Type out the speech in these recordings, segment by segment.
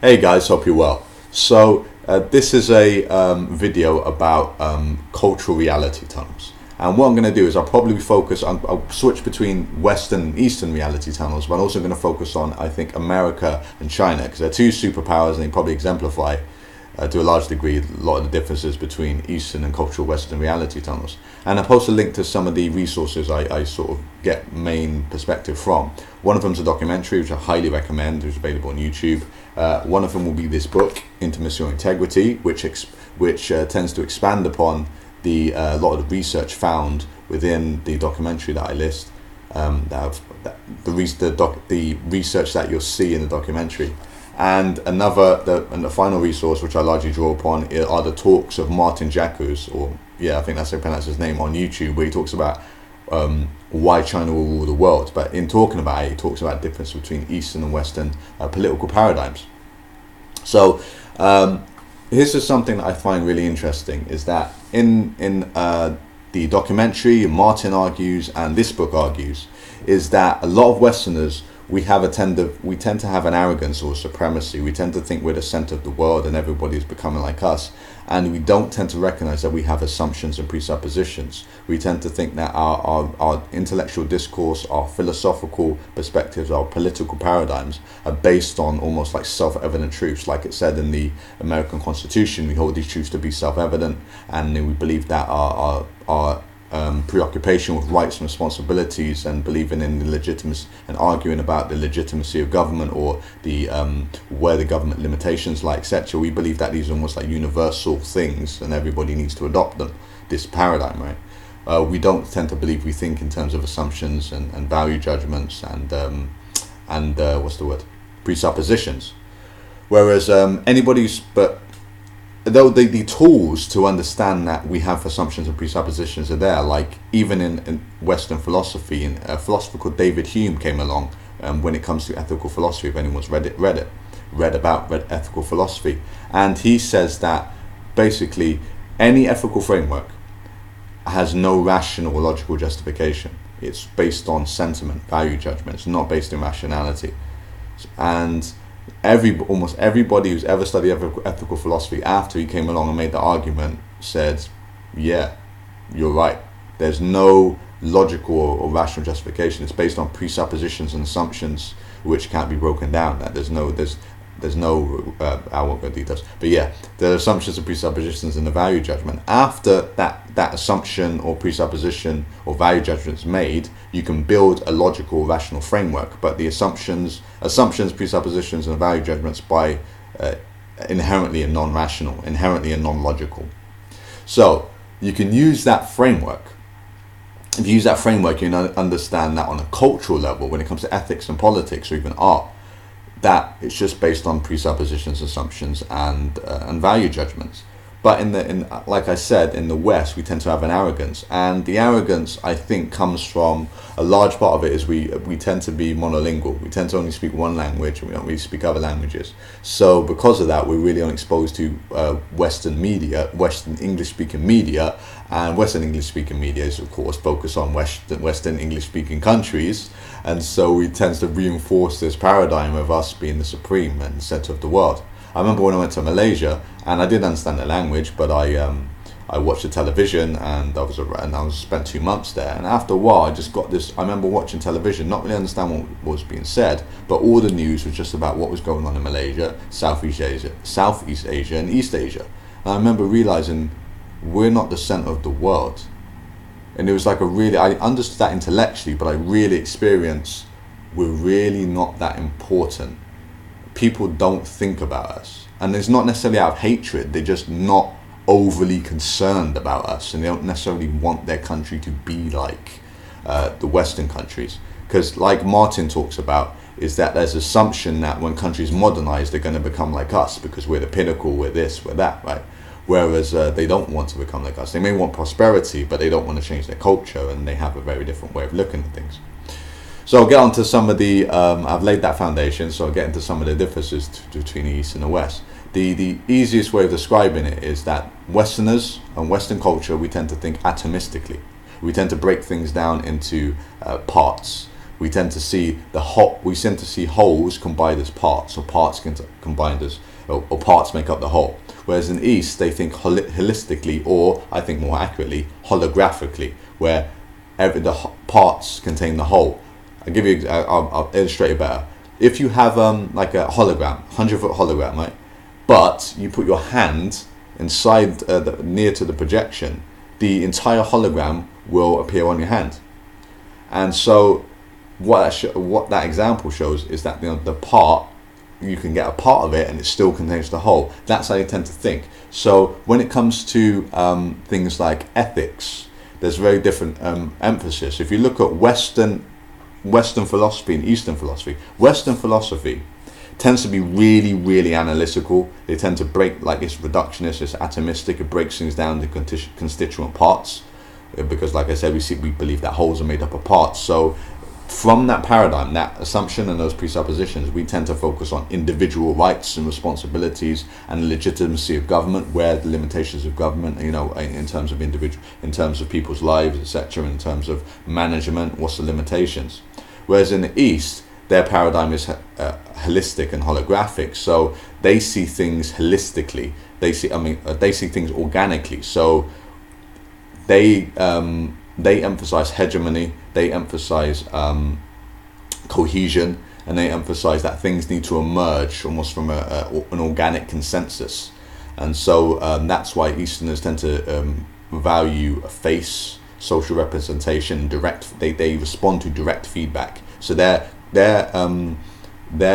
Hey guys, hope you're well. This is a video about cultural reality tunnels. And what I'm going to do is I'll switch between Western and Eastern reality tunnels, but I'm also going to focus on, I think, America and China, because they're two superpowers and they probably exemplify to a large degree a lot of the differences between Eastern and cultural Western reality tunnels. And I post a link to some of the resources I sort of get main perspective from. One of them is a documentary which I highly recommend, which is available on YouTube. One of them will be this book, Intimacy or Integrity, which tends to expand upon a lot of the research found within the documentary that I list. The research that you'll see in the documentary. And the final resource, which I largely draw upon, are the talks of Martin Jacobs, I think that's how you pronounce his name, on YouTube, where he talks about why China will rule the world. But in talking about it, he talks about the difference between Eastern and Western political paradigms. So this is something that I find really interesting, is that in the documentary, Martin argues, and this book argues, is that a lot of Westerners, we tend to have an arrogance or supremacy. We tend to think we're the center of the world and everybody is becoming like us, and we don't tend to recognize that we have assumptions and presuppositions. We tend to think that our intellectual discourse, our philosophical perspectives, our political paradigms are based on almost like self-evident truths. Like it said in the American Constitution, we hold these truths to be self-evident, and we believe that our preoccupation with rights and responsibilities and believing in the legitimacy and arguing about the legitimacy of government or the where the government limitations lie, etc. We believe that these are almost like universal things and everybody needs to adopt them, this paradigm, right? We don't tend to believe we think in terms of assumptions and value judgments and presuppositions. Whereas though the tools to understand that we have assumptions and presuppositions are there, like even in Western philosophy, and a philosopher called David Hume came along when it comes to ethical philosophy, if anyone's read about ethical philosophy, and he says that basically any ethical framework has no rational or logical justification. It's based on sentiment, value judgment. It's not based in rationality. And almost everybody who's ever studied ethical philosophy after he came along and made the argument said, yeah, you're right. There's no logical or rational justification. It's based on presuppositions and assumptions which can't be broken down. That there's no I won't go into details, but yeah, there are assumptions and presuppositions in the value judgment. After that assumption or presupposition or value judgment is made, you can build a logical, rational framework. But the assumptions, presuppositions, and value judgments by inherently are non-rational, inherently are non-logical. So you can use that framework. If you use that framework, you understand that on a cultural level, when it comes to ethics and politics or even art, that it's just based on presuppositions, assumptions, and value judgments. But like I said, in the West, we tend to have an arrogance, and the arrogance, I think, comes from a large part of it is we tend to be monolingual. We tend to only speak one language, and we don't really speak other languages. So because of that, we're really unexposed to Western media, Western English-speaking media, and Western English-speaking media is, of course, focused on Western English-speaking countries, and so we tend to reinforce this paradigm of us being the supreme and center of the world. I remember when I went to Malaysia, and I didn't understand the language, but I watched the television, and I spent 2 months there. And after a while, I just got this. I remember watching television, not really understand what was being said, but all the news was just about what was going on in Malaysia, Southeast Asia, and East Asia. And I remember realizing we're not the center of the world, and it was like I understood that intellectually, but I really experienced we're really not that important. People don't think about us, and it's not necessarily out of hatred. They're just not overly concerned about us, and they don't necessarily want their country to be like the Western countries, because like Martin talks about, is that there's assumption that when countries modernize, they're going to become like us because we're the pinnacle, we're this, we're that, right? Whereas they don't want to become like us. They may want prosperity, but they don't want to change their culture, and they have a very different way of looking at things. So I'll get onto some of the, I've laid that foundation, so I'll get into some of the differences between the East and the West. The easiest way of describing it is that Westerners and Western culture, we tend to think atomistically. We tend to break things down into parts. we tend to see wholes combined as parts, or parts combined as, or parts make up the whole. Whereas in the East, they think holistically, or I think more accurately, holographically, where the parts contain the whole. I'll illustrate it better. If you have like a hologram, 100-foot hologram, right? But you put your hand inside near to the projection, the entire hologram will appear on your hand. And so what that example shows is that the part, you can get a part of it and it still contains the whole. That's how you tend to think. So when it comes to things like ethics, there's very different emphasis. If you look at Western philosophy and Eastern philosophy, Western philosophy tends to be really, really analytical. They tend to break, like, it's reductionist, it's atomistic, it breaks things down to constituent parts, because like I said, we believe that wholes are made up of parts. So from that paradigm, that assumption and those presuppositions, we tend to focus on individual rights and responsibilities and the legitimacy of government, where the limitations of government, in terms of people's lives, etc., in terms of management, what's the limitations. Whereas in the East, their paradigm is holistic and holographic, so they see things holistically. They see things organically. So they emphasize hegemony, they emphasize cohesion, and they emphasize that things need to emerge almost from an organic consensus. And so that's why Easterners tend to value a face, social representation, they respond to direct feedback. So their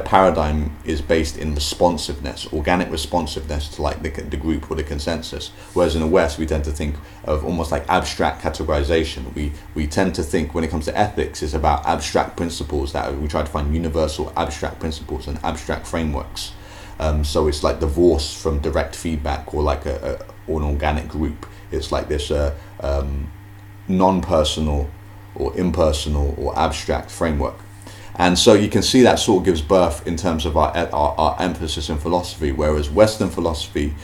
paradigm is based in responsiveness, organic responsiveness to like the group or the consensus. Whereas in the West, we tend to think of almost like abstract categorization. We tend to think, when it comes to ethics, it's about abstract principles, that we try to find universal abstract principles and abstract frameworks. So it's like divorced from direct feedback, or like an organic group. It's like this non-personal or impersonal or abstract framework. And so you can see that sort of gives birth in terms of our emphasis in philosophy, whereas Western philosophy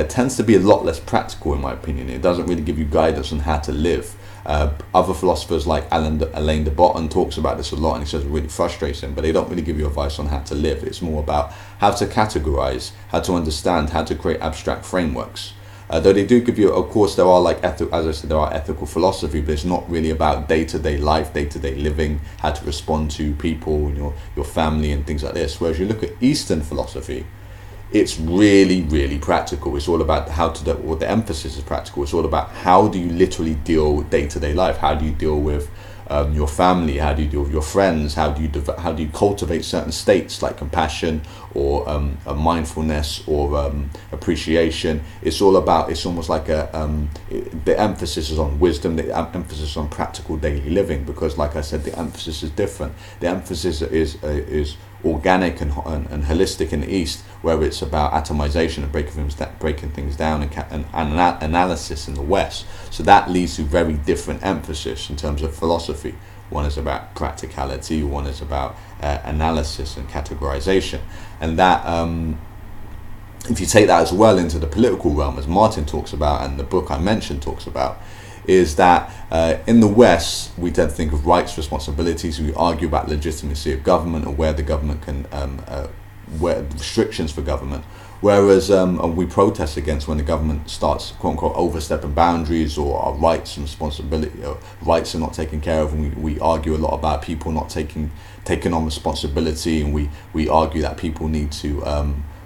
tends to be a lot less practical, in my opinion. It doesn't really give you guidance on how to live. Other philosophers like Alain de Botton talks about this a lot, and he says it really frustrates him, but they don't really give you advice on how to live. It's more about how to categorize, how to understand, how to create abstract frameworks. Though they do give you, of course, there are like as I said, there are ethical philosophy, but it's not really about day-to-day life, day-to-day living, how to respond to people, your family and things like this. Whereas you look at Eastern philosophy, it's really, really practical. It's all about the emphasis is practical. It's all about how do you literally deal with day-to-day life? How do you deal with your family? How do you deal with your friends? How do you cultivate certain states like compassion or mindfulness or appreciation? It's almost like the emphasis is on wisdom, the emphasis on practical daily living, because like I said, the emphasis is different. The emphasis is organic and holistic in the East, where it's about atomization and breaking things down and analysis in the West. So that leads to very different emphasis in terms of philosophy. One is about practicality, one is about analysis and categorization. And that, if you take that as well into the political realm, as Martin talks about and the book I mentioned talks about, is that in the West, we tend to think of rights, responsibilities. We argue about legitimacy of government, or where the government can, where restrictions for government. Whereas we protest against when the government starts, quote unquote, overstepping boundaries, or our rights and responsibility, rights are not taken care of. And we argue a lot about people not taking on responsibility, and we argue that people need to.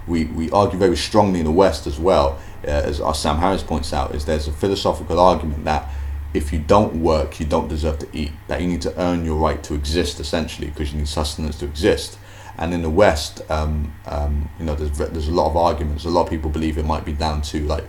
We argue very strongly in the West as well, as Sam Harris points out, is there's a philosophical argument that if you don't work, you don't deserve to eat, that you need to earn your right to exist, essentially, because you need sustenance to exist. And in the West, there's a lot of arguments. A lot of people believe it might be down to like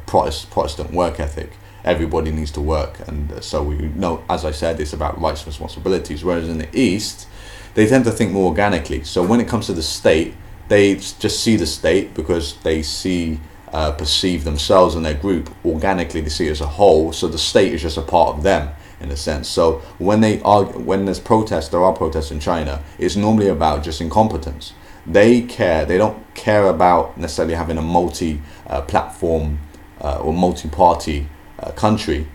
Protestant work ethic. Everybody needs to work, and so we know, as I said, it's about rights and responsibilities. Whereas in the East, they tend to think more organically. So when it comes to the state, they just see the state because they perceive themselves and their group organically. They see it as a whole. So the state is just a part of them, in a sense. So when there's protests, there are protests in China, it's normally about just incompetence. They don't care about necessarily having a multi-platform or multi-party country,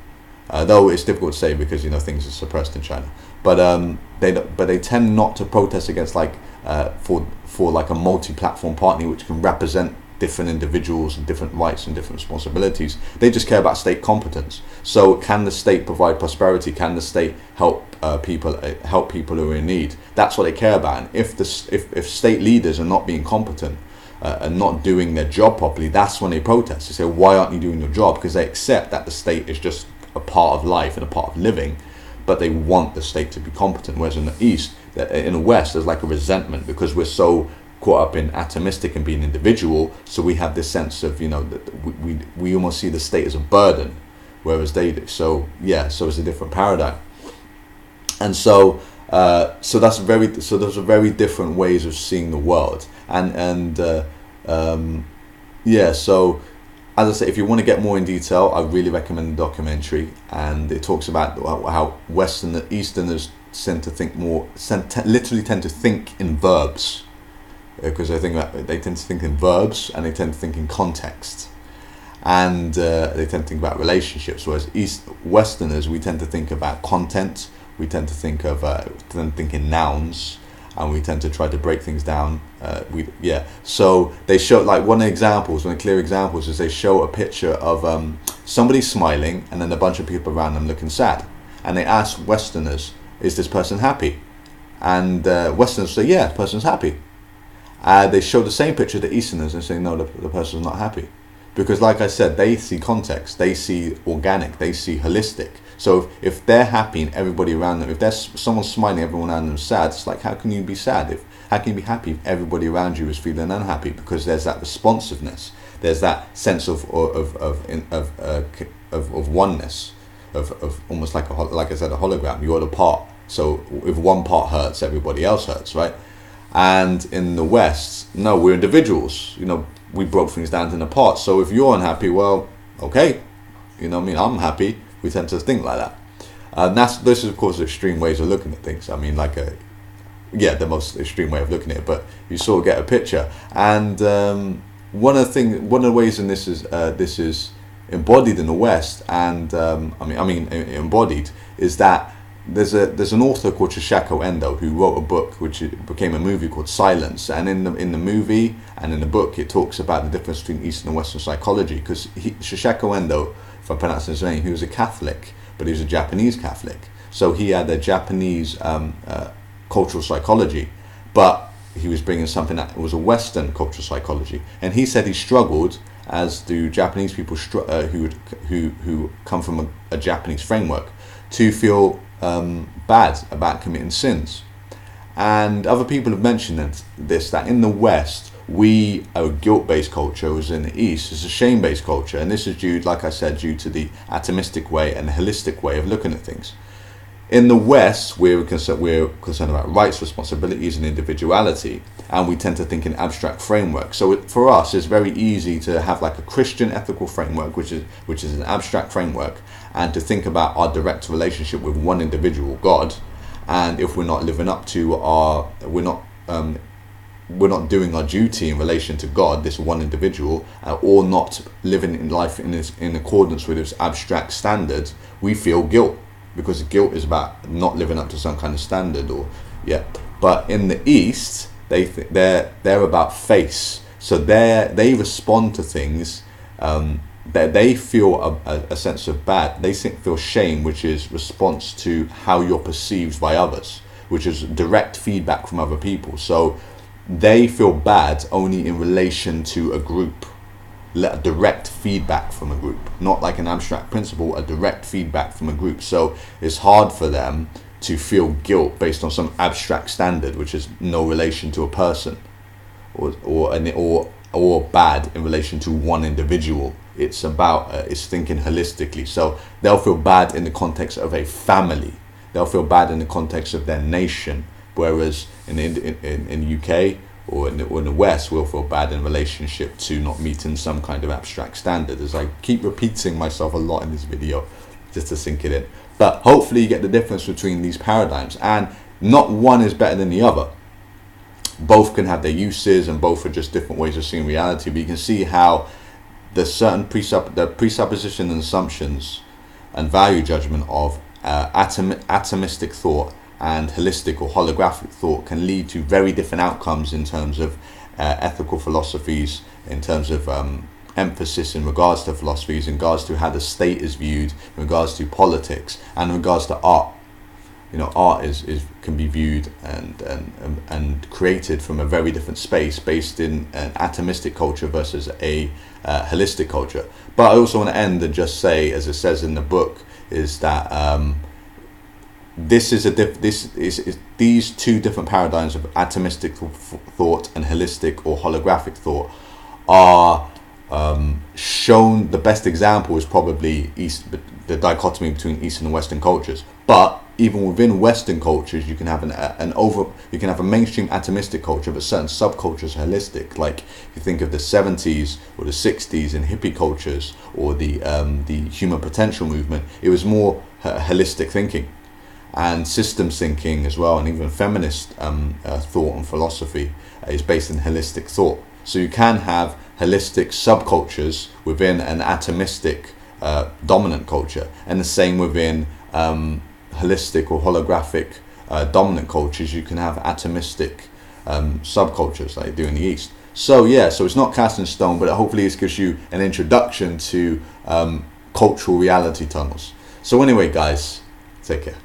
though it's difficult to say because things are suppressed in China. But they tend not to protest against like for like a multi-platform party which can represent different individuals and different rights and different responsibilities. They just care about state competence. So can the state provide prosperity? Can the state help people who are in need? That's what they care about. And if state leaders are not being competent and not doing their job properly, that's when they protest. They say, why aren't you doing your job? Because they accept that the state is just a part of life and a part of living, but they want the state to be competent. Whereas in the East, in the West, there's like a resentment because we're so caught up in atomistic and being individual, so we have this sense of, that we almost see the state as a burden, whereas they do. So it's a different paradigm. And so those are very different ways of seeing the world. So as I say, if you want to get more in detail, I really recommend the documentary, and it talks about how Easterners tend to literally tend to think in verbs, because they tend to think in verbs and they tend to think in context, and they tend to think about relationships. Whereas Westerners, we tend to think about content, we tend to think in nouns, and we tend to try to break things down. So they show, like, one of the clear examples is they show a picture of somebody smiling and then a bunch of people around them looking sad, and they ask Westerners, is this person happy? And Westerners say, yeah, the person's happy. They show the same picture to Easterners and say, no, the person's not happy. Because, like I said, they see context, they see organic, they see holistic. So if they're happy and everybody around them, if there's someone smiling, everyone around them is sad, it's like, how can you be sad? How can you be happy if everybody around you is feeling unhappy? Because there's that responsiveness, there's that sense of oneness, of almost like I said, a hologram. You're the part. So if one part hurts, everybody else hurts, right? And in the West, no, we're individuals. We broke things down into parts. So if you're unhappy, well, okay, I'm happy. We tend to think like that. And this is, of course, extreme ways of looking at things. I mean, the most extreme way of looking at it, but you sort of get a picture. And one of the ways in this is embodied in the West, and embodied, is that there's an author called Shosako Endo who wrote a book which became a movie called Silence, and in the movie and in the book it talks about the difference between Eastern and Western psychology, because Shosako Endo, if I pronounce his name, he was a Catholic, but he was a Japanese Catholic, so he had a Japanese cultural psychology, but he was bringing something that was a Western cultural psychology, and he said he struggled, as do Japanese people who come from a Japanese framework, to feel bad about committing sins. And other people have mentioned that in the West we are a guilt-based culture, whereas in the East it's a shame-based culture, and this is due to the atomistic way and the holistic way of looking at things. In the West, we're concerned about rights, responsibilities, and individuality, and we tend to think in abstract frameworks. So for us, it's very easy to have like a Christian ethical framework, which is an abstract framework, and to think about our direct relationship with one individual, God. And if we're not living up to we're not doing our duty in relation to God, this one individual, or not living in life in accordance with this abstract standard, we feel guilt. Because guilt is about not living up to some kind of standard, But in the East, they're about face. So they respond to things. They feel a sense of bad. They feel shame, which is response to how you're perceived by others, which is direct feedback from other people. So they feel bad only in relation to a group. A direct feedback from a group, not like an abstract principle, a direct feedback from a group. So it's hard for them to feel guilt based on some abstract standard, which is no relation to a person, or bad in relation to one individual. It's about it's thinking holistically. So they'll feel bad in the context of a family. They'll feel bad in the context of their nation. Whereas in the UK or in the West, we'll feel bad in relationship to not meeting some kind of abstract standard. As I keep repeating myself a lot in this video, just to sink it in. But hopefully you get the difference between these paradigms, and not one is better than the other. Both can have their uses, and both are just different ways of seeing reality. But you can see how the certain presupposition and assumptions and value judgment of atomistic thought and holistic or holographic thought can lead to very different outcomes in terms of ethical philosophies, in terms of emphasis in regards to philosophies, in regards to how the state is viewed, in regards to politics, and in regards to art. You know, art is can be viewed and created from a very different space, based in an atomistic culture versus a holistic culture. But I also want to end and just say, as it says in the book, is that these two different paradigms of atomistic thought and holistic or holographic thought are shown. The best example is probably the dichotomy between Eastern and Western cultures. But even within Western cultures, you can have you can have a mainstream atomistic culture, but certain subcultures are holistic. Like if you think of the 70s or the 60s in hippie cultures, or the human potential movement, it was more holistic thinking and systems thinking as well, and even feminist thought and philosophy is based in holistic thought. So you can have holistic subcultures within an atomistic dominant culture, and the same within holistic or holographic dominant cultures. You can have atomistic subcultures like they do in the East. So yeah, so it's not cast in stone, but hopefully this gives you an introduction to cultural reality tunnels. So anyway, guys, take care.